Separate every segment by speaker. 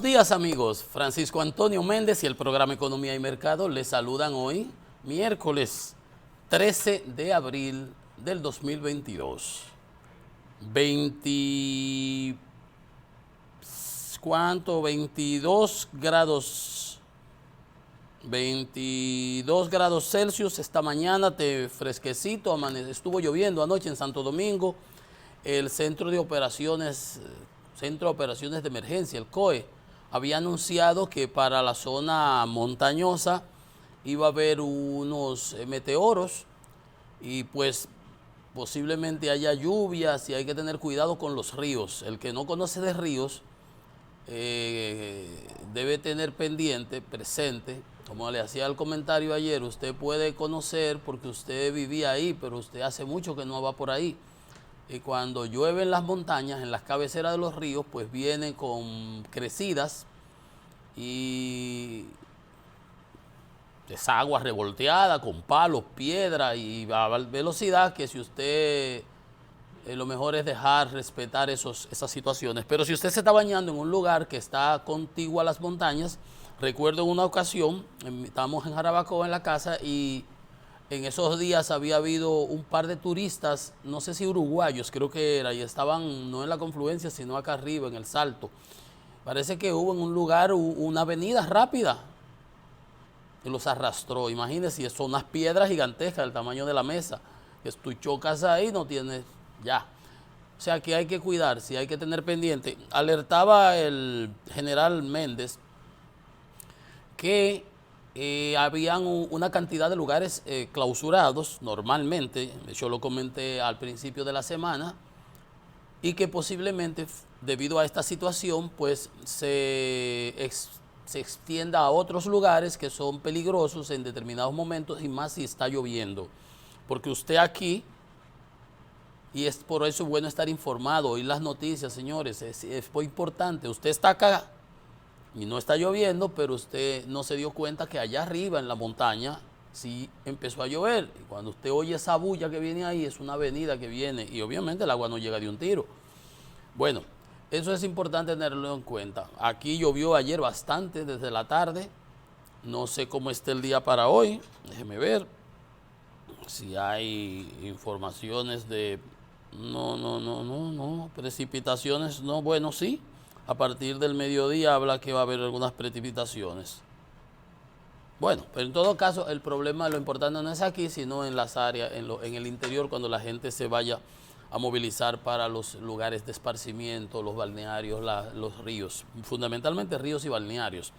Speaker 1: días, amigos. Francisco Antonio Méndez y el programa Economía y Mercado les saludan hoy, miércoles 13 de abril del 2022. 22 grados. 22 grados Celsius esta mañana, fresquecito, estuvo lloviendo anoche en Santo Domingo. El Centro de Operaciones de Emergencia, el COE, había anunciado que para la zona montañosa iba a haber unos meteoros y pues posiblemente haya lluvias y hay que tener cuidado con los ríos. El que no conoce de ríos debe tener presente, como le hacía el comentario ayer, usted puede conocer porque usted vivía ahí, pero usted hace mucho que no va por ahí. Y cuando llueve en las montañas, en las cabeceras de los ríos, pues viene con crecidas y esa agua revolteada con palos, piedras y a velocidad que si usted, lo mejor es dejar respetar esas situaciones. Pero si usted se está bañando en un lugar que está contiguo a las montañas, recuerdo en una ocasión, estábamos en Jarabacoa en la casa y en esos días había habido un par de turistas, no sé si uruguayos, creo que era, y estaban no en la confluencia, sino acá arriba, en el Salto. Parece que hubo en un lugar una avenida rápida y los arrastró. Imagínense, son unas piedras gigantescas del tamaño de la mesa, que tú chocas ahí, no tienes ya. O sea que hay que cuidarse, hay que tener pendiente. Alertaba el general Méndez que habían una cantidad de lugares clausurados normalmente, yo lo comenté al principio de la semana, y que posiblemente debido a esta situación pues se extienda a otros lugares que son peligrosos en determinados momentos y más si está lloviendo. Porque usted aquí, y es por eso bueno estar informado, oír las noticias, señores, es muy importante. Usted está acá y no está lloviendo, pero usted no se dio cuenta que allá arriba en la montaña sí empezó a llover. Y cuando usted oye esa bulla que viene ahí, es una avenida que viene y obviamente el agua no llega de un tiro. Bueno, eso es importante tenerlo en cuenta. Aquí llovió ayer bastante desde la tarde. No sé cómo esté el día para hoy. Déjeme ver si hay informaciones de... No, precipitaciones no, bueno, sí. A partir del mediodía habla que va a haber algunas precipitaciones. Bueno, pero en todo caso el problema, lo importante no es aquí, sino en las áreas, en el interior, cuando la gente se vaya a movilizar para los lugares de esparcimiento, los balnearios, los ríos, fundamentalmente ríos y balnearios.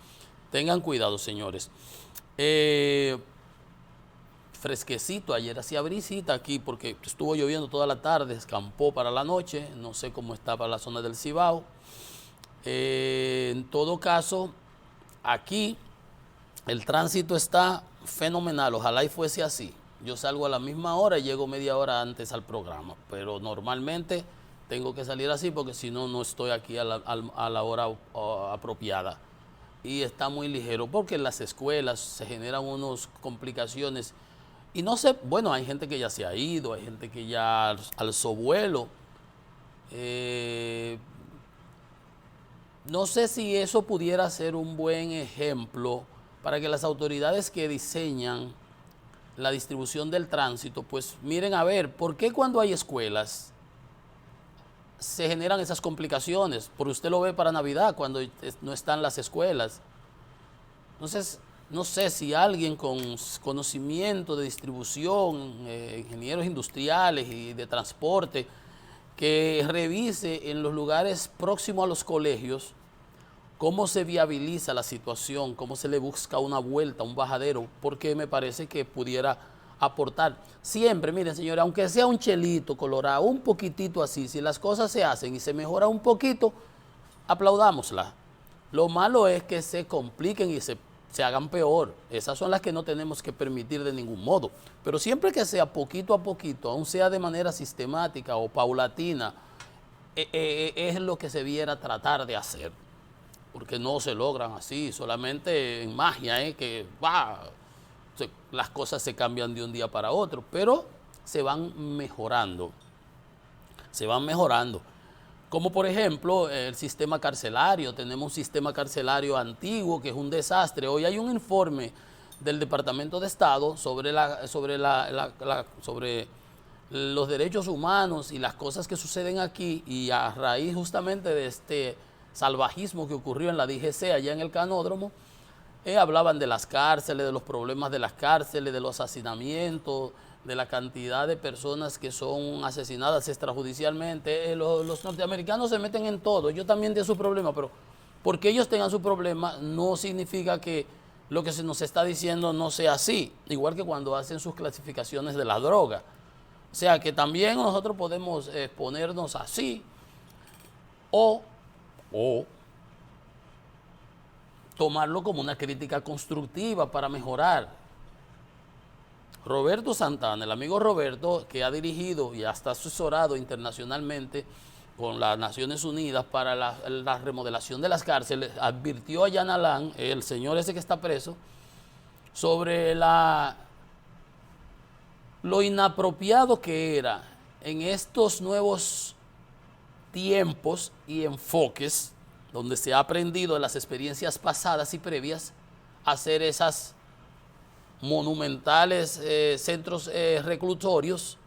Speaker 1: Tengan cuidado, señores. Fresquecito, ayer hacía brisita aquí porque estuvo lloviendo toda la tarde, escampó para la noche, no sé cómo está para la zona del Cibao. En todo caso, aquí el tránsito está fenomenal, ojalá y fuese así. Yo salgo a la misma hora y llego media hora antes al programa, pero normalmente tengo que salir así porque si no, no estoy aquí a la hora apropiada. Y está muy ligero porque en las escuelas se generan unas complicaciones. Y no sé, bueno, hay gente que ya se ha ido, hay gente que ya alzó vuelo. No sé si eso pudiera ser un buen ejemplo para que las autoridades que diseñan la distribución del tránsito, pues miren a ver, ¿por qué cuando hay escuelas se generan esas complicaciones? Porque usted lo ve para Navidad cuando no están las escuelas. Entonces, no sé si alguien con conocimiento de distribución, ingenieros industriales y de transporte, que revise en los lugares próximos a los colegios cómo se viabiliza la situación, cómo se le busca una vuelta, un bajadero, porque me parece que pudiera aportar. Siempre, miren señores, aunque sea un chelito colorado, un poquitito así, si las cosas se hacen y se mejora un poquito, aplaudámosla. Lo malo es que se compliquen y se hagan peor. Esas son las que no tenemos que permitir de ningún modo. Pero siempre que sea poquito a poquito, aun sea de manera sistemática o paulatina, es lo que se viera tratar de hacer. Porque no se logran así, solamente en magia, que las cosas se cambian de un día para otro, pero se van mejorando. como por ejemplo el sistema carcelario. Tenemos un sistema carcelario antiguo que es un desastre. Hoy hay un informe del Departamento de Estado sobre los derechos humanos y las cosas que suceden aquí, y a raíz justamente de este salvajismo que ocurrió en la DGC allá en el Canódromo, hablaban de las cárceles, de los problemas de las cárceles, de los hacinamientos, de la cantidad de personas que son asesinadas extrajudicialmente. Los norteamericanos se meten en todo, ellos también tienen sus problemas, pero porque ellos tengan su problema no significa que lo que se nos está diciendo no sea así, igual que cuando hacen sus clasificaciones de la droga. O sea que también nosotros podemos ponernos así o tomarlo como una crítica constructiva para mejorar. Roberto Santana, el amigo Roberto, que ha dirigido y hasta asesorado internacionalmente con las Naciones Unidas para la remodelación de las cárceles, advirtió a Jan Alain, el señor ese que está preso, sobre lo inapropiado que era en estos nuevos tiempos y enfoques, donde se ha aprendido de las experiencias pasadas y previas, hacer esas monumentales centros reclutorios,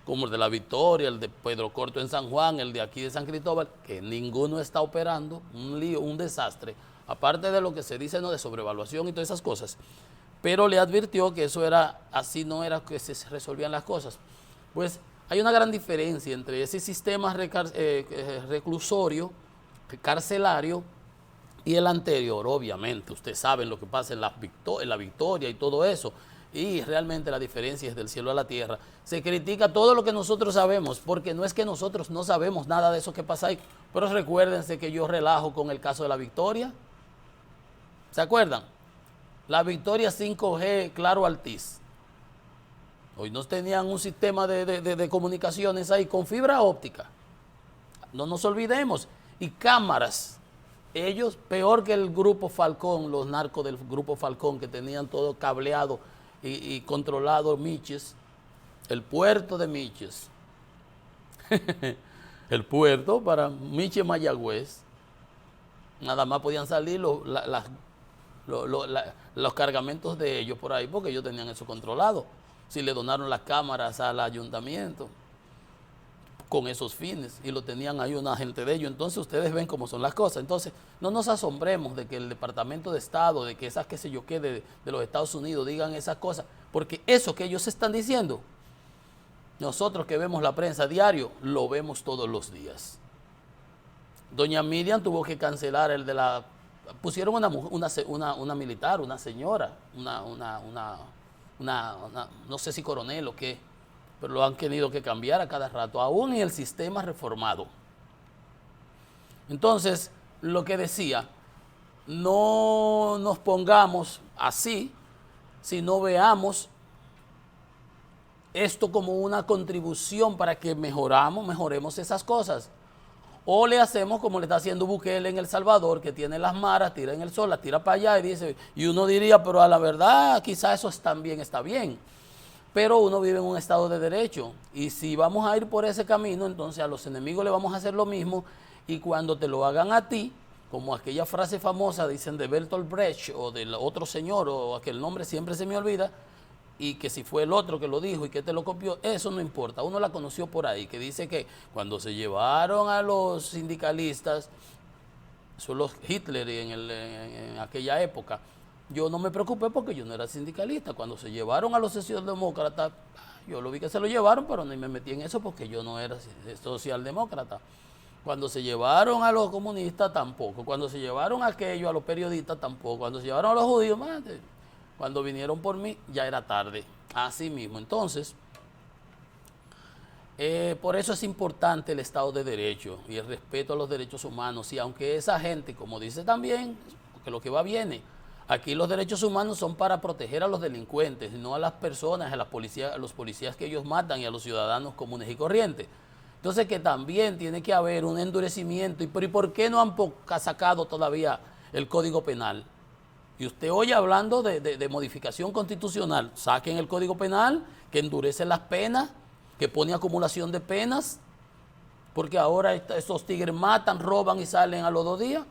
Speaker 1: como el de La Victoria, el de Pedro Corto en San Juan, el de aquí de San Cristóbal, que ninguno está operando, un lío, un desastre, aparte de lo que se dice, ¿no?, de sobrevaluación y todas esas cosas. Pero le advirtió que eso era así, no era que se resolvían las cosas. Pues hay una gran diferencia entre ese sistema reclusorio, carcelario, y el anterior. Obviamente, ustedes saben lo que pasa en la Victoria y todo eso, y realmente la diferencia es del cielo a la tierra. Se critica todo lo que nosotros sabemos, porque no es que nosotros no sabemos nada de eso que pasa ahí, pero recuérdense que yo relajo con el caso de la Victoria. ¿Se acuerdan? La Victoria 5G, Claro Altiz. Hoy no tenían un sistema de comunicaciones ahí con fibra óptica. No nos olvidemos. Y cámaras. Ellos, peor que el Grupo Falcón, los narcos del Grupo Falcón, que tenían todo cableado y controlado Miches, el puerto de Miches. El puerto para Miches Mayagüez. Nada más podían salir los cargamentos de ellos por ahí, porque ellos tenían eso controlado. Si le donaron las cámaras al ayuntamiento con esos fines y lo tenían ahí una gente de ellos, entonces ustedes ven cómo son las cosas. Entonces no nos asombremos de que el Departamento de Estado, de que esas qué sé yo qué de los Estados Unidos digan esas cosas, porque eso que ellos están diciendo, nosotros que vemos la prensa diario, lo vemos todos los días. Doña Miriam tuvo que cancelar el de la... Pusieron una militar, una señora, no sé si coronel o qué, pero lo han tenido que cambiar a cada rato, aún en el sistema reformado. Entonces, lo que decía, no nos pongamos así, sino veamos esto como una contribución para que mejoremos esas cosas. O le hacemos como le está haciendo Bukele en El Salvador, que tiene las maras, tira en el sol, las tira para allá y dice, y uno diría, pero a la verdad quizás eso también está bien. Pero uno vive en un estado de derecho, y si vamos a ir por ese camino, entonces a los enemigos le vamos a hacer lo mismo, y cuando te lo hagan a ti, como aquella frase famosa, dicen de Bertolt Brecht, o del otro señor, o aquel nombre siempre se me olvida, y que si fue el otro que lo dijo y que te lo copió, eso no importa, uno la conoció por ahí, que dice que cuando se llevaron a los sindicalistas, son los Hitler en aquella época, yo no me preocupé porque yo no era sindicalista. Cuando se llevaron a los socialdemócratas, yo lo vi que se lo llevaron, pero ni me metí en eso porque yo no era socialdemócrata. Cuando se llevaron a los comunistas, tampoco. Cuando se llevaron a aquellos, a los periodistas, tampoco. Cuando se llevaron a los judíos, cuando vinieron por mí, ya era tarde. Así mismo. Entonces, por eso es importante el Estado de Derecho y el respeto a los derechos humanos. Y aunque esa gente, como dice también, porque lo que va viene, aquí los derechos humanos son para proteger a los delincuentes, no a las personas, a los policías que ellos matan y a los ciudadanos comunes y corrientes. Entonces que también tiene que haber un endurecimiento. ¿Y por qué no han sacado todavía el Código Penal? Y usted oye hablando de modificación constitucional, saquen el Código Penal, que endurece las penas, que pone acumulación de penas, porque ahora estos tigres matan, roban y salen a los 2 días.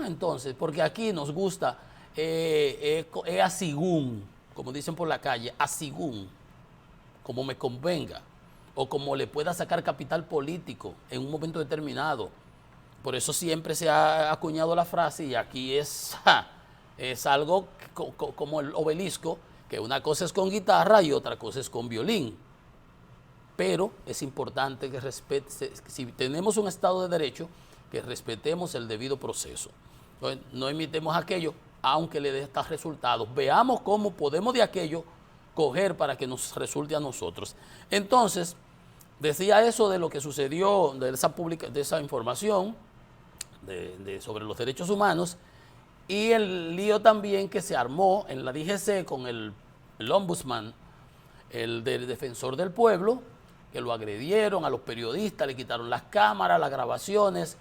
Speaker 1: Entonces, porque aquí nos gusta asigún, como dicen por la calle, asigún, como me convenga, o como le pueda sacar capital político en un momento determinado. Por eso siempre se ha acuñado la frase, y aquí es algo como el obelisco, que una cosa es con guitarra y otra cosa es con violín. Pero es importante que si tenemos un Estado de Derecho, que respetemos el debido proceso. No imitemos aquello, aunque le dé estos resultados. Veamos cómo podemos de aquello coger para que nos resulte a nosotros. Entonces, decía eso de lo que sucedió, de esa información sobre los derechos humanos, y el lío también que se armó en la DGC con el ombudsman, el del defensor del pueblo, que lo agredieron a los periodistas, le quitaron las cámaras, las grabaciones,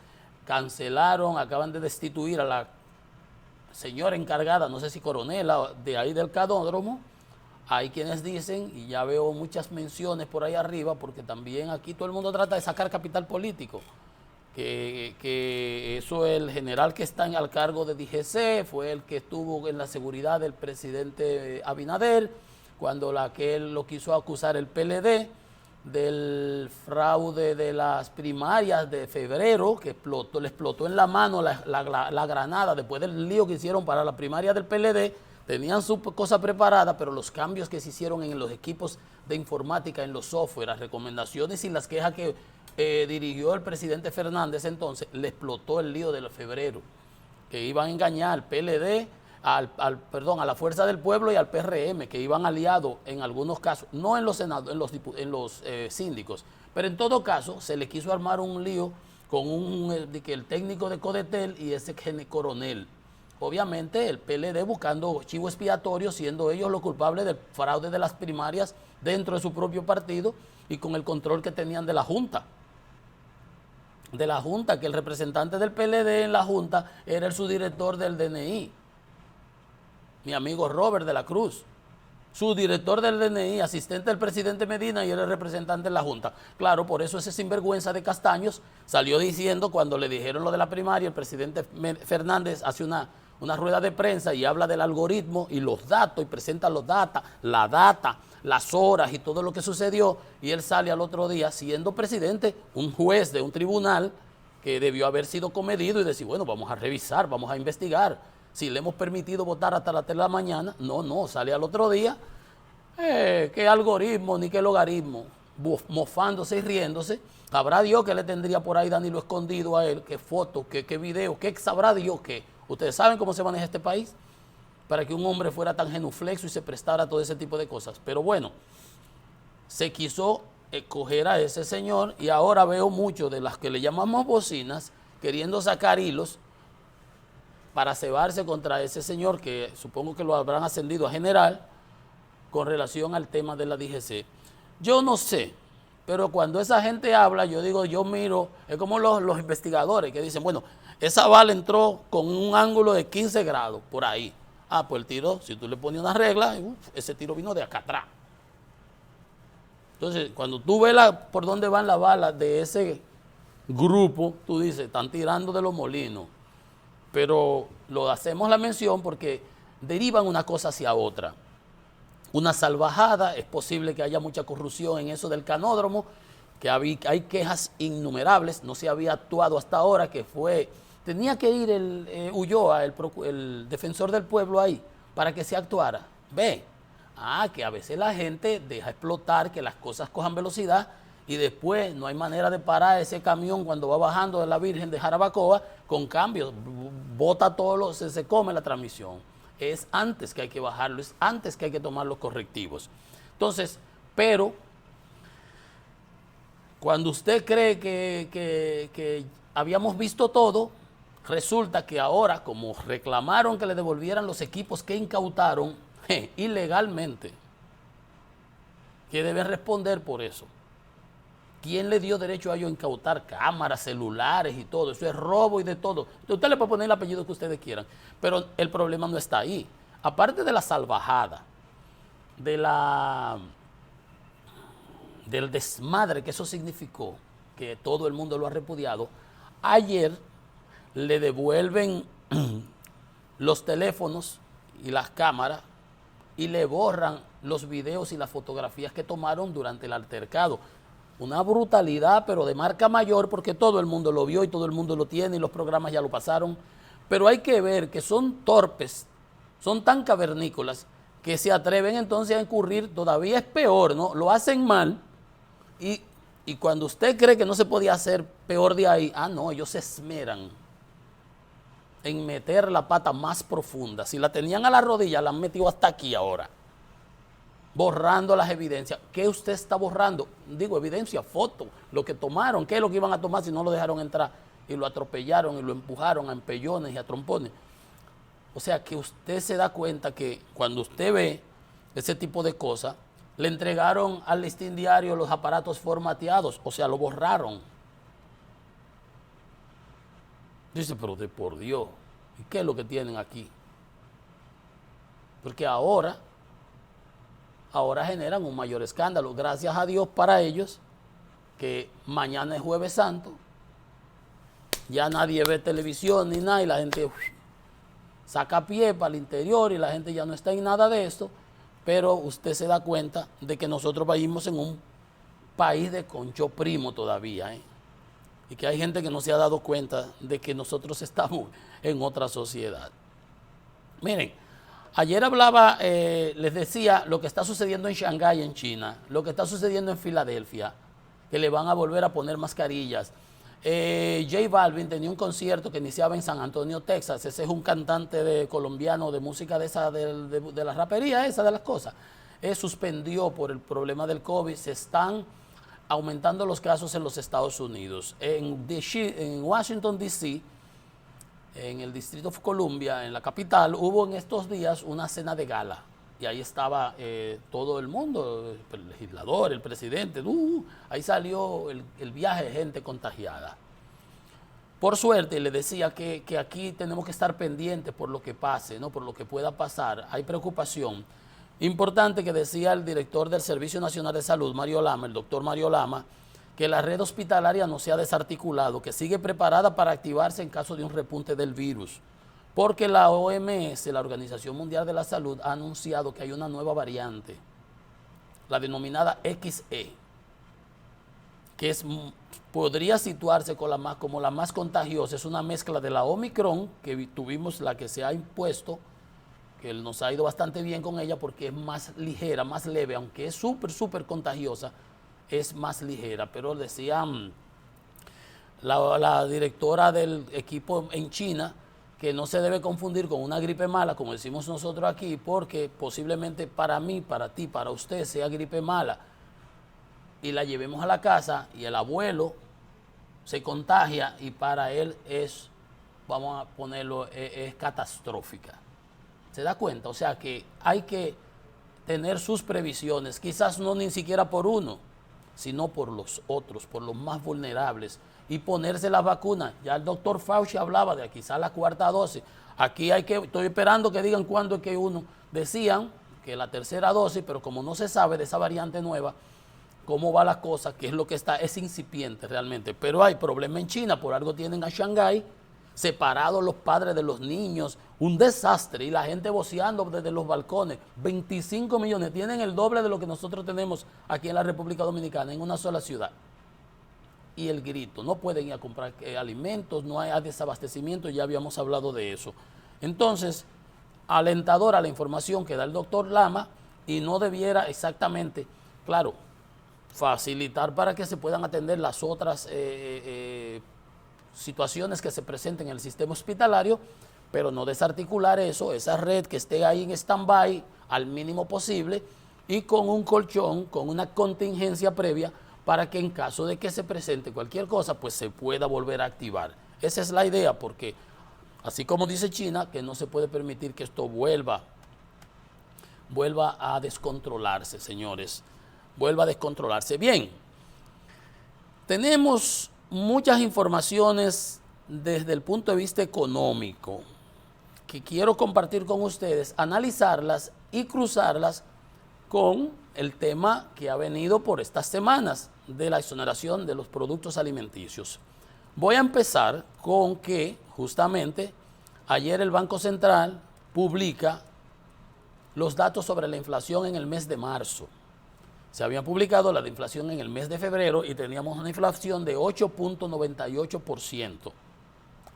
Speaker 1: cancelaron, acaban de destituir a la señora encargada, no sé si coronela, de ahí del canódromo. Hay quienes dicen, y ya veo muchas menciones por ahí arriba, porque también aquí todo el mundo trata de sacar capital político, que eso, el general que está al cargo de DGC fue el que estuvo en la seguridad del presidente Abinader, cuando él lo quiso acusar el PLD del fraude de las primarias de febrero, que le explotó en la mano la granada después del lío que hicieron para la primaria del PLD. Tenían su cosa preparada, pero los cambios que se hicieron en los equipos de informática, en los software, las recomendaciones y las quejas que dirigió el presidente Fernández entonces, le explotó el lío de febrero, que iban a engañar al PLD, a la Fuerza del Pueblo y al PRM, que iban aliados en algunos casos, no en los senados, en los síndicos, pero en todo caso se le quiso armar un lío con el técnico de Codetel y ese coronel. Obviamente el PLD buscando chivo expiatorio, siendo ellos los culpables del fraude de las primarias dentro de su propio partido y con el control que tenían de la Junta. Que el representante del PLD en la Junta era el subdirector del DNI, mi amigo Robert de la Cruz, subdirector del DNI, asistente del presidente Medina, y era el representante en la Junta. Claro, por eso ese sinvergüenza de Castaños salió diciendo, cuando le dijeron lo de la primaria, el presidente Fernández hace una rueda de prensa y habla del algoritmo y los datos, y presenta la data, las horas y todo lo que sucedió, y él sale al otro día siendo presidente, un juez de un tribunal que debió haber sido comedido y decir, bueno, vamos a revisar, vamos a investigar, si le hemos permitido votar hasta las 3 de la mañana. No, sale al otro día, qué algoritmo ni qué logaritmo, mofándose y riéndose. Sabrá Dios que le tendría por ahí Danilo escondido a él, qué foto, qué video, qué sabrá Dios qué. Ustedes saben cómo se maneja este país para que un hombre fuera tan genuflexo y se prestara a todo ese tipo de cosas. Pero bueno, se quiso coger a ese señor, y ahora veo muchos de las que le llamamos bocinas queriendo sacar hilos para cebarse contra ese señor, que supongo que lo habrán ascendido a general, con relación al tema de la DGC. Yo no sé, pero cuando esa gente habla, yo miro, es como los investigadores que dicen, bueno, esa bala entró con un ángulo de 15 grados, por ahí. Pues el tiro, si tú le pones una regla, ese tiro vino de acá atrás. Entonces, cuando tú ves por dónde van las balas de ese grupo, tú dices, están tirando de los molinos. Pero lo hacemos la mención porque derivan una cosa hacia otra. Una salvajada, es posible que haya mucha corrupción en eso del canódromo, que hay quejas innumerables, no se había actuado hasta ahora, tenía que ir Ulloa, el defensor del pueblo ahí, para que se actuara. Que a veces la gente deja explotar, que las cosas cojan velocidad, y después no hay manera de parar ese camión cuando va bajando de la Virgen de Jarabacoa con cambios, bota se come la transmisión. Es antes que hay que bajarlo, es antes que hay que tomar los correctivos. Entonces, pero cuando usted cree que habíamos visto todo, resulta que ahora, como reclamaron que le devolvieran los equipos que incautaron ilegalmente, que deben responder por eso. ¿Quién le dio derecho a ellos a incautar cámaras, celulares y todo? Eso es robo y de todo. Usted le puede poner el apellido que ustedes quieran, pero el problema no está ahí. Aparte de la salvajada, del desmadre que eso significó, que todo el mundo lo ha repudiado, ayer le devuelven los teléfonos y las cámaras y le borran los videos y las fotografías que tomaron durante el altercado. Una brutalidad, pero de marca mayor, porque todo el mundo lo vio y todo el mundo lo tiene y los programas ya lo pasaron. Pero hay que ver que son torpes, son tan cavernícolas que se atreven entonces a incurrir, todavía es peor, ¿no? Lo hacen mal y cuando usted cree que no se podía hacer peor de ahí, no, ellos se esmeran en meter la pata más profunda. Si la tenían a la rodilla, la han metido hasta aquí ahora, borrando las evidencias. ¿Qué usted está borrando? Digo, evidencia, foto, lo que tomaron. ¿Qué es lo que iban a tomar si no lo dejaron entrar? Y lo atropellaron y lo empujaron a empellones y a trompones. O sea, que usted se da cuenta que cuando usted ve ese tipo de cosas, le entregaron al Listín Diario los aparatos formateados, o sea, lo borraron. Dice, pero de por Dios, ¿y qué es lo que tienen aquí? Porque ahora generan un mayor escándalo. Gracias a Dios para ellos, que mañana es Jueves Santo, ya nadie ve televisión ni nada y la gente saca pie para el interior y la gente ya no está en nada de esto, pero usted se da cuenta de que nosotros vivimos en un país de concho primo todavía, y que hay gente que no se ha dado cuenta de que nosotros estamos en otra sociedad. Miren, ayer hablaba, les decía lo que está sucediendo en Shanghái, en China, lo que está sucediendo en Filadelfia, que le van a volver a poner mascarillas. J Balvin tenía un concierto que iniciaba en San Antonio, Texas. Ese es un cantante colombiano de música de esa, de la rapería, esa de las cosas. Suspendió por el problema del COVID. Se están aumentando los casos en los Estados Unidos. En Washington, D.C., en el Distrito de Columbia, en la capital, hubo en estos días una cena de gala. Y ahí estaba todo el mundo, el legislador, el presidente. Ahí salió el viaje de gente contagiada. Por suerte, le decía que aquí tenemos que estar pendientes por lo que pase, ¿no? Por lo que pueda pasar. Hay preocupación. Importante que decía el director del Servicio Nacional de Salud, Mario Lama, el doctor Mario Lama, que la red hospitalaria no se ha desarticulado, que sigue preparada para activarse en caso de un repunte del virus. Porque la OMS, la Organización Mundial de la Salud, ha anunciado que hay una nueva variante, la denominada XE, que podría situarse como la más contagiosa. Es una mezcla de la Omicron, que tuvimos, la que se ha impuesto, que nos ha ido bastante bien con ella porque es más ligera, más leve, aunque es súper contagiosa, es más ligera. Pero decían la directora del equipo en China, que no se debe confundir con una gripe mala, como decimos nosotros aquí, porque posiblemente para mí, para ti, para usted sea gripe mala y la llevemos a la casa y el abuelo se contagia y para él es, vamos a ponerlo, es catastrófica. ¿Se da cuenta? O sea que hay que tener sus previsiones, quizás no ni siquiera por uno, sino por los otros, por los más vulnerables, y ponerse la vacuna. Ya el doctor Fauci hablaba de quizás la cuarta dosis. Aquí estoy esperando que digan cuándo es que uno, decían que la tercera dosis, pero como no se sabe de esa variante nueva, cómo va la cosa, qué es lo que está, es incipiente realmente. Pero hay problema en China, por algo tienen a Shanghái separados los padres de los niños, un desastre, y la gente voceando desde los balcones. 25 millones, tienen el doble de lo que nosotros tenemos aquí en la República Dominicana, en una sola ciudad. Y el grito, no pueden ir a comprar alimentos, no hay desabastecimiento, ya habíamos hablado de eso. Entonces, alentadora la información que da el doctor Lama, y no debiera exactamente, claro, facilitar para que se puedan atender las otras situaciones que se presenten en el sistema hospitalario, pero no desarticular eso, esa red que esté ahí en stand-by al mínimo posible y con un colchón, con una contingencia previa para que en caso de que se presente cualquier cosa, pues se pueda volver a activar. Esa es la idea, porque así como dice China, que no se puede permitir que esto vuelva a descontrolarse, señores, vuelva a descontrolarse. Bien, tenemos muchas informaciones desde el punto de vista económico que quiero compartir con ustedes, analizarlas y cruzarlas con el tema que ha venido por estas semanas de la exoneración de los productos alimenticios. Voy a empezar con que justamente ayer el Banco Central publica los datos sobre la inflación en el mes de marzo. Se había publicado la de inflación en el mes de febrero y teníamos una inflación de 8.98%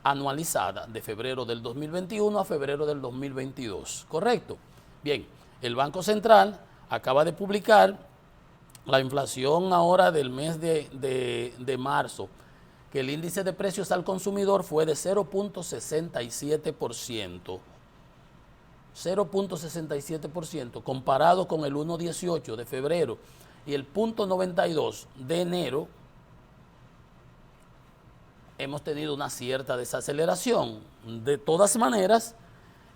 Speaker 1: anualizada de febrero del 2021 a febrero del 2022. ¿Correcto? Bien, el Banco Central acaba de publicar la inflación ahora del mes de marzo, que el índice de precios al consumidor fue de 0.67%. 0.67% comparado con el 1.18 de febrero y el 0.92 de enero, hemos tenido una cierta desaceleración. De todas maneras,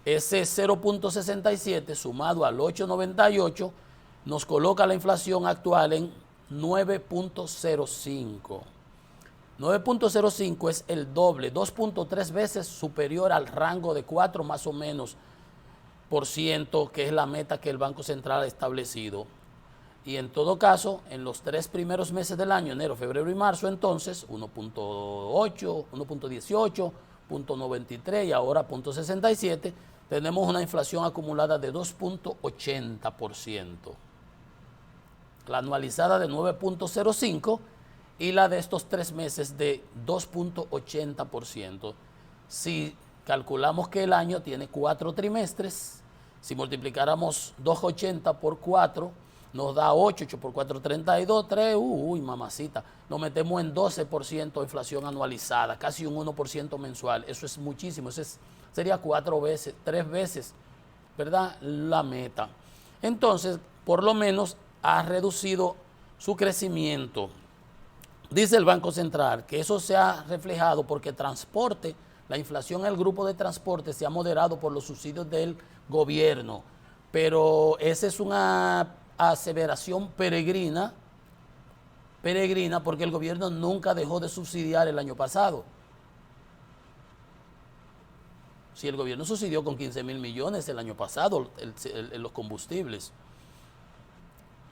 Speaker 1: ese 0.67 sumado al 8.98 nos coloca la inflación actual en 9.05. 9.05 es el doble, 2.3 veces superior al rango de 4 más o menos por ciento, que es la meta que el Banco Central ha establecido. Y en todo caso, en los 3 primeros meses del año, enero, febrero y marzo, entonces 1.8, 1.18, 0.93 y ahora 0.67, tenemos una inflación acumulada de 2.80%. La anualizada de 9.05 y la de estos 3 meses de 2.80%. Si calculamos que el año tiene 4 trimestres, si multiplicáramos 2.80 por 4, nos da 8, 8 por 4, 32, 3, uy, mamacita, nos metemos en 12% de inflación anualizada, casi un 1% mensual. Eso es muchísimo, sería 4 veces, 3 veces, ¿verdad?, la meta. Entonces, por lo menos ha reducido su crecimiento. Dice el Banco Central que eso se ha reflejado porque transporte, la inflación en el grupo de transporte se ha moderado por los subsidios del gobierno, pero esa es una aseveración peregrina porque el gobierno nunca dejó de subsidiar el año pasado. Si el gobierno subsidió con 15.000 millones el año pasado los combustibles,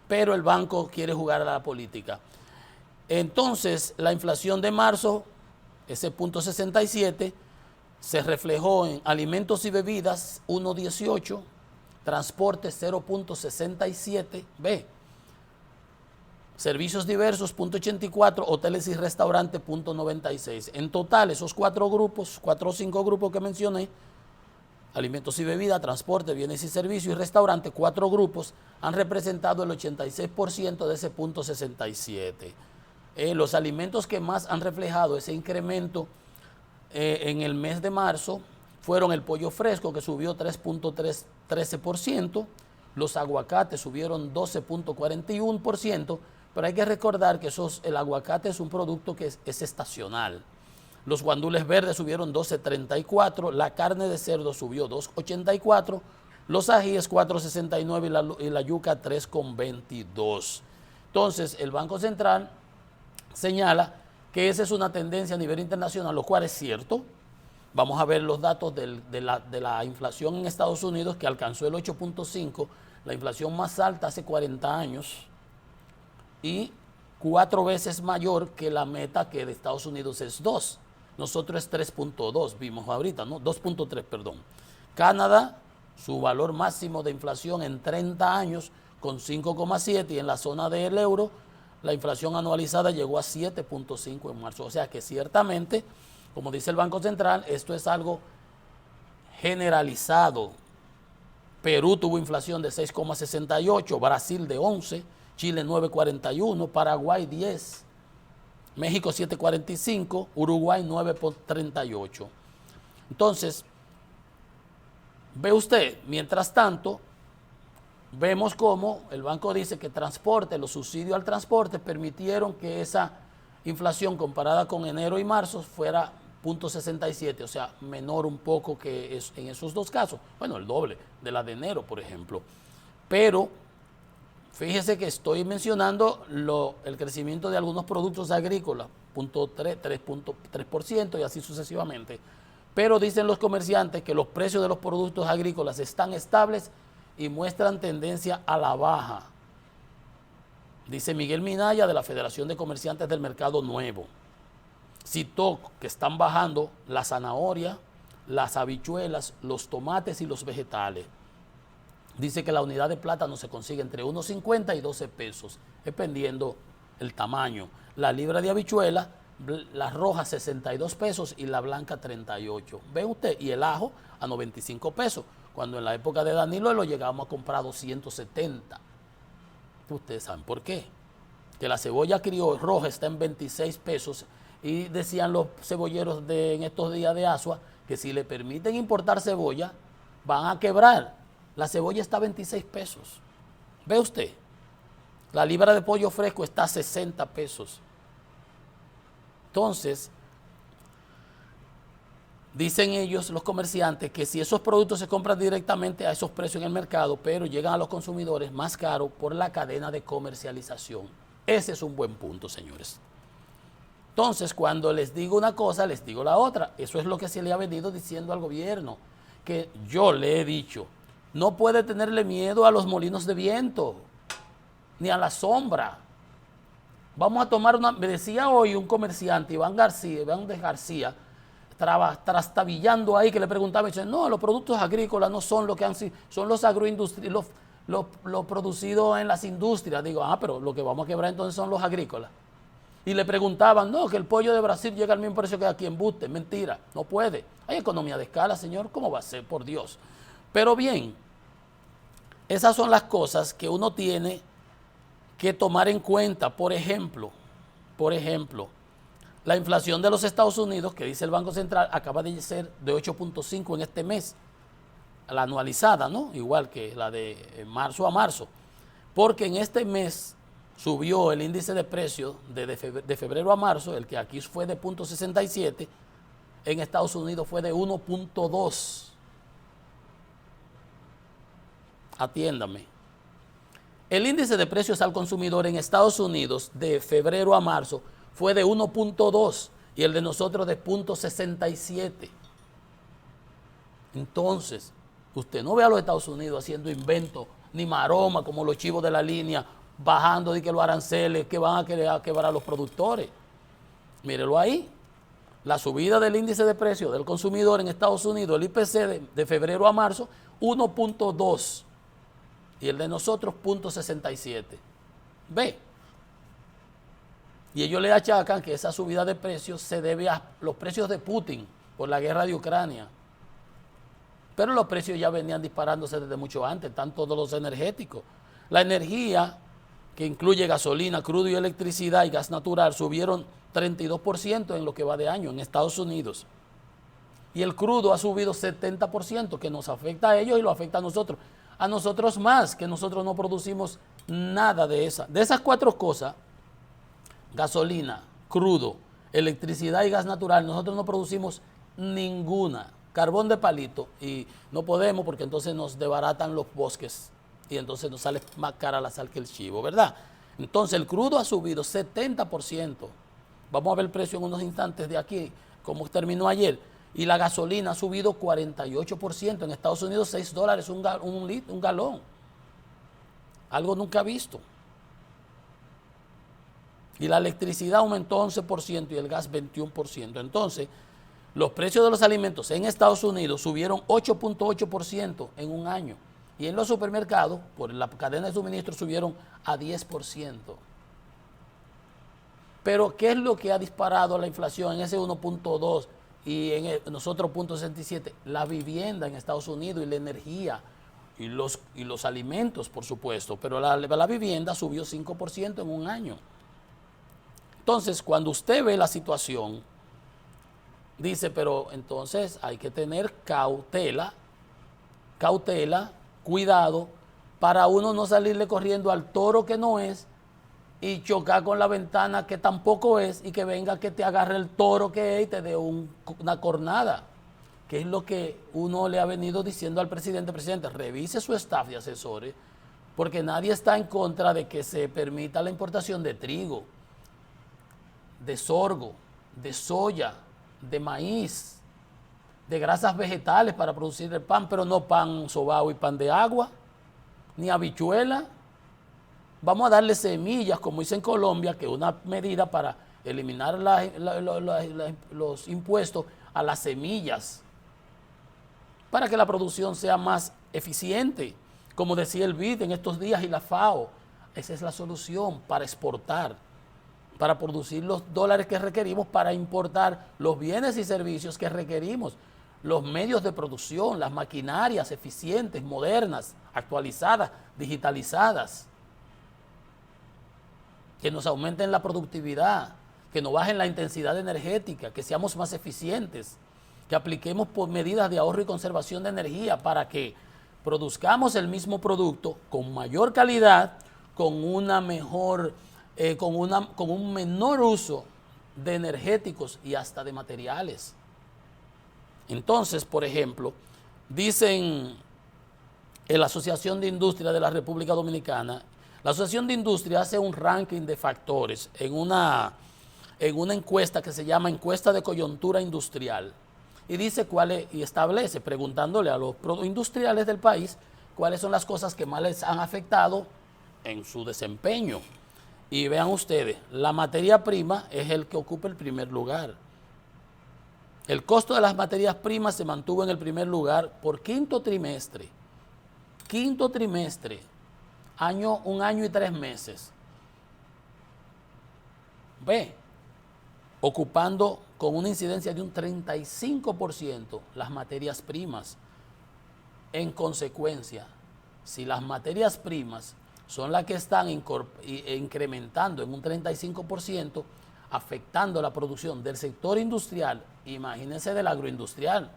Speaker 1: pero el banco quiere jugar a la política. Entonces, la inflación de marzo, ese 0.67, se reflejó en alimentos y bebidas 1.18, transporte 0.67, B, servicios diversos 0.84, hoteles y restaurantes 0.96. En total, esos 4 o 5 grupos que mencioné, alimentos y bebidas, transporte, bienes y servicios y restaurantes, 4 grupos han representado el 86% de ese 0.67. Los alimentos que más han reflejado ese incremento en el mes de marzo fueron el pollo fresco, que subió 3.13%, los aguacates subieron 12.41%, pero hay que recordar que el aguacate es un producto que es estacional. Los guandules verdes subieron 12.34%, la carne de cerdo subió 2.84%, los ajíes 4.69% y la yuca 3.22%. Entonces, el Banco Central señala que esa es una tendencia a nivel internacional, lo cual es cierto. Vamos a ver los datos de la inflación en Estados Unidos, que alcanzó el 8.5%, la inflación más alta hace 40 años, y 4 veces mayor que la meta, que de Estados Unidos es 2. Nosotros es 3.2, vimos ahorita, ¿no? 2.3, perdón. Canadá, su valor máximo de inflación en 30 años, con 5.7, y en la zona del euro, la inflación anualizada llegó a 7.5 en marzo. O sea que ciertamente, como dice el Banco Central, esto es algo generalizado. Perú tuvo inflación de 6.68, Brasil de 11, Chile 9.41, Paraguay 10, México 7.45, Uruguay 9.38. Entonces, ve usted, mientras tanto, vemos cómo el banco dice que transporte, los subsidios al transporte permitieron que esa inflación comparada con enero y marzo fuera 0.67, o sea, menor un poco que en esos dos casos. Bueno, el doble de la de enero, por ejemplo. Pero fíjese que estoy mencionando el crecimiento de algunos productos agrícolas, 3.3% y así sucesivamente. Pero dicen los comerciantes que los precios de los productos agrícolas están estables y muestran tendencia a la baja. Dice Miguel Minaya de la Federación de Comerciantes del Mercado Nuevo. Citó que están bajando la zanahoria, las habichuelas, los tomates y los vegetales. Dice que la unidad de plátano se consigue entre 1.50 y 12 pesos, dependiendo el tamaño. La libra de habichuela, la roja 62 pesos y la blanca 38. ¿Ve usted? Y el ajo a 95 pesos, cuando en la época de Danilo lo llegamos a comprar a 270. Ustedes saben por qué. Que la cebolla criollo roja está en 26 pesos y decían los cebolleros en estos días de Asua que si le permiten importar cebolla van a quebrar. La cebolla está a 26 pesos. ¿Ve usted? La libra de pollo fresco está a 60 pesos. Entonces, dicen ellos, los comerciantes, que si esos productos se compran directamente a esos precios en el mercado, pero llegan a los consumidores más caros por la cadena de comercialización. Ese es un buen punto, señores. Entonces, cuando les digo una cosa, les digo la otra. Eso es lo que se le ha venido diciendo al gobierno, que yo le he dicho, no puede tenerle miedo a los molinos de viento, ni a la sombra. Vamos a tomar me decía hoy un comerciante, Iván de García, trastabillando ahí, que le preguntaba, y dice, no, los productos agrícolas no son lo que han sido, son los agroindustriales, lo producido en las industrias. Digo, pero lo que vamos a quebrar entonces son los agrícolas. Y le preguntaban, no, que el pollo de Brasil llega al mismo precio que aquí en Buste. Mentira, no puede. Hay economía de escala, señor, ¿cómo va a ser? Por Dios. Pero bien, esas son las cosas que uno tiene que tomar en cuenta. Por ejemplo, la inflación de los Estados Unidos, que dice el Banco Central, acaba de ser de 8.5 en este mes, la anualizada, ¿no? Igual que la de marzo a marzo, porque en este mes subió el índice de precios de febrero a marzo, el que aquí fue de 0.67, en Estados Unidos fue de 1.2. Atiéndame. El índice de precios al consumidor en Estados Unidos de febrero a marzo fue de 1.2 y el de nosotros de 0.67. Entonces, usted no ve a los Estados Unidos haciendo inventos ni maroma como los chivos de la línea, bajando de que los aranceles que van a quebrar a los productores. Mírelo ahí. La subida del índice de precios del consumidor en Estados Unidos, el IPC de febrero a marzo, 1.2. Y el de nosotros, 0.67. Ve. Y ellos le achacan que esa subida de precios se debe a los precios de Putin por la guerra de Ucrania. Pero los precios ya venían disparándose desde mucho antes, están todos los energéticos. La energía, que incluye gasolina, crudo y electricidad y gas natural, subieron 32% en lo que va de año en Estados Unidos. Y el crudo ha subido 70%, que nos afecta a ellos y lo afecta a nosotros. A nosotros más, que nosotros no producimos nada de esas. De esas cuatro cosas, gasolina, crudo, electricidad y gas natural, nosotros no producimos ninguna. Carbón de palito, y no podemos porque entonces nos desbaratan los bosques y entonces nos sale más cara la sal que el chivo, ¿verdad? Entonces el crudo ha subido 70%. Vamos a ver el precio en unos instantes de aquí, como terminó ayer. Y la gasolina ha subido 48%. En Estados Unidos $6 un galón. Algo nunca visto. Y la electricidad aumentó 11% y el gas 21%. Entonces, los precios de los alimentos en Estados Unidos subieron 8.8% en un año. Y en los supermercados, por la cadena de suministro, subieron a 10%. Pero, ¿qué es lo que ha disparado la inflación en ese 1.2 y en nosotros 0.67? La vivienda en Estados Unidos y la energía y los alimentos, por supuesto. Pero la vivienda subió 5% en un año. Entonces, cuando usted ve la situación, dice, pero entonces hay que tener cautela, cuidado, para uno no salirle corriendo al toro que no es y chocar con la ventana que tampoco es y que venga que te agarre el toro que es y te dé una cornada, que es lo que uno le ha venido diciendo al presidente. Presidente, revise su staff de asesores, porque nadie está en contra de que se permita la importación de trigo, de sorgo, de soya, de maíz, de grasas vegetales para producir el pan, pero no pan sobao y pan de agua. ni habichuela. Vamos a darle semillas, como hice en Colombia, que es una medida para eliminar los impuestos a las semillas, para que la producción sea más eficiente. Como decía el BID en estos días y la FAO, esa es la solución para exportar, para producir los dólares que requerimos para importar los bienes y servicios que requerimos, los medios de producción, las maquinarias eficientes, modernas, actualizadas, digitalizadas, que nos aumenten la productividad, que nos bajen la intensidad energética, que seamos más eficientes, que apliquemos por medidas de ahorro y conservación de energía para que produzcamos el mismo producto con mayor calidad, con una mejor, con un menor uso de energéticos y hasta de materiales. Entonces, por ejemplo, dicen en la Asociación de Industria de la República Dominicana, la Asociación de Industria hace un ranking de factores en una encuesta que se llama Encuesta de Coyuntura Industrial, y dice y establece, preguntándole a los industriales del país cuáles son las cosas que más les han afectado en su desempeño. Y vean ustedes, la materia prima es el que ocupa el primer lugar. El costo de las materias primas se mantuvo en el primer lugar por quinto trimestre, un año y 3 meses. Ve, ocupando con una incidencia de un 35% las materias primas. En consecuencia, si las materias primas son las que están incrementando en un 35%, afectando la producción del sector industrial, imagínense del agroindustrial,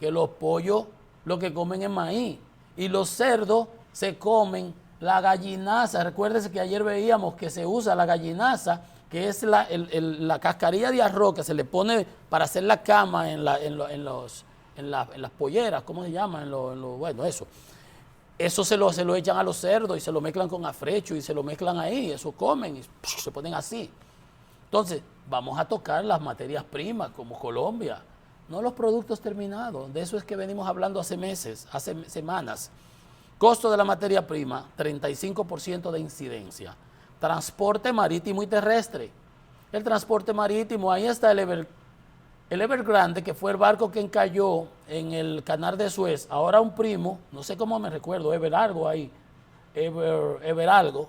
Speaker 1: que los pollos lo que comen es maíz y los cerdos se comen la gallinaza. Recuérdense que ayer veíamos que se usa la gallinaza, que es la cascarilla de arroz que se le pone para hacer la cama en las polleras, ¿cómo se llama? Bueno, eso. Eso se lo echan a los cerdos y se lo mezclan con afrecho y se lo mezclan ahí, eso comen y se ponen así. Entonces, vamos a tocar las materias primas como Colombia, no los productos terminados. De eso es que venimos hablando hace meses, hace semanas. Costo de la materia prima, 35% de incidencia. Transporte marítimo y terrestre. El transporte marítimo, ahí está el Evergrande, que fue el barco que encalló en el canal de Suez. Ahora un primo, no sé cómo me recuerdo, Everalgo ahí, Everalgo,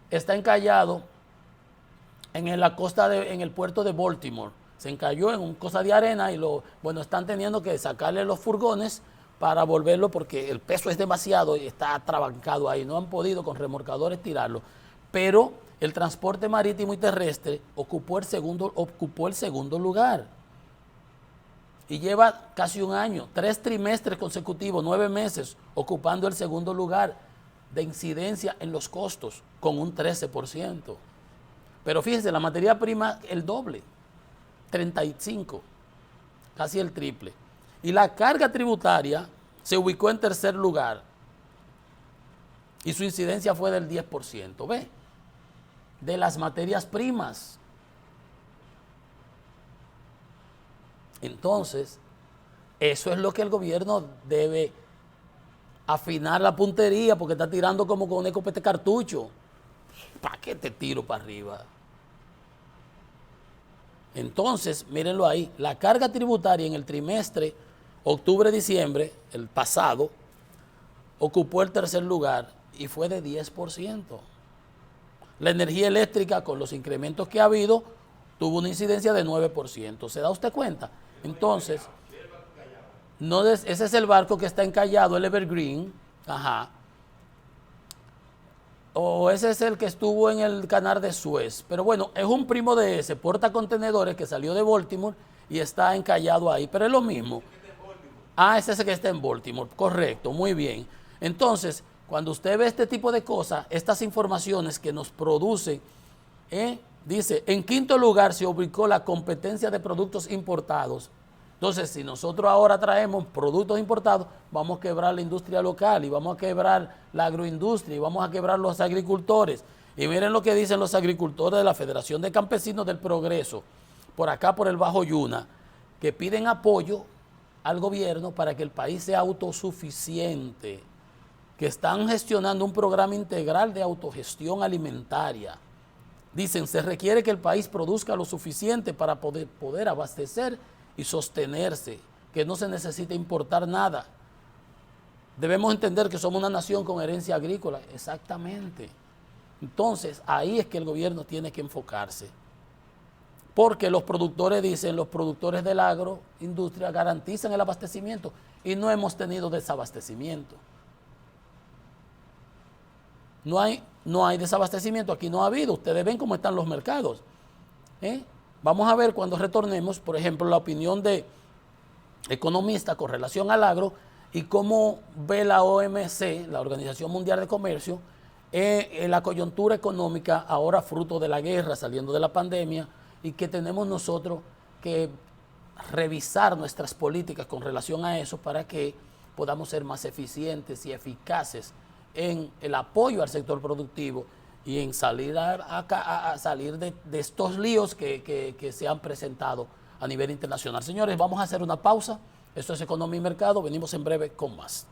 Speaker 1: está encallado en la costa en el puerto de Baltimore. Se encalló en una cosa de arena y están teniendo que sacarle los furgones para volverlo porque el peso es demasiado y está atrabancado ahí. No han podido con remolcadores tirarlo. Pero el transporte marítimo y terrestre ocupó el segundo lugar. Y lleva casi un año, 3 trimestres consecutivos, 9 meses, ocupando el segundo lugar de incidencia en los costos, con un 13%. Pero fíjense, la materia prima, el doble, 35%, casi el triple. Y la carga tributaria se ubicó en tercer lugar y su incidencia fue del 10%, ¿ve? De las materias primas. Entonces, eso es lo que el gobierno debe afinar la puntería, porque está tirando como con un escopete cartucho. ¿Para qué te tiro para arriba? Entonces, mírenlo ahí, la carga tributaria en el trimestre octubre-diciembre, el pasado, ocupó el tercer lugar y fue de 10%. La energía eléctrica, con los incrementos que ha habido, tuvo una incidencia de 9%. ¿Se da usted cuenta? Entonces, ese es el barco que está encallado, el Evergreen, ajá. O ese es el que estuvo en el canal de Suez. Pero bueno, es un primo de ese, portacontenedores, que salió de Baltimore y está encallado ahí. Pero es lo mismo. Ese es el que está en Baltimore. Correcto, muy bien. Entonces, cuando usted ve este tipo de cosas, estas informaciones que nos producen, dice, en quinto lugar se ubicó la competencia de productos importados. Entonces, si nosotros ahora traemos productos importados, vamos a quebrar la industria local y vamos a quebrar la agroindustria y vamos a quebrar los agricultores. Y miren lo que dicen los agricultores de la Federación de Campesinos del Progreso, por acá por el Bajo Yuna, que piden apoyo al gobierno para que el país sea autosuficiente. que están gestionando un programa integral de autogestión alimentaria. Dicen, se requiere que el país produzca lo suficiente para poder abastecer y sostenerse, que no se necesita importar nada. Debemos entender que somos una nación con herencia agrícola. Exactamente. Entonces, ahí es que el gobierno tiene que enfocarse. Porque los productores dicen, los productores del agroindustria garantizan el abastecimiento y no hemos tenido desabastecimiento. No hay desabastecimiento, aquí no ha habido. Ustedes ven cómo están los mercados. Vamos a ver cuando retornemos, por ejemplo, la opinión de economistas con relación al agro y cómo ve la OMC, la Organización Mundial de Comercio, la coyuntura económica ahora fruto de la guerra, saliendo de la pandemia, y que tenemos nosotros que revisar nuestras políticas con relación a eso para que podamos ser más eficientes y eficaces en el apoyo al sector productivo y en salir salir de estos líos que se han presentado a nivel internacional. Señores, vamos a hacer una pausa. Esto es Economía y Mercado. Venimos en breve con más.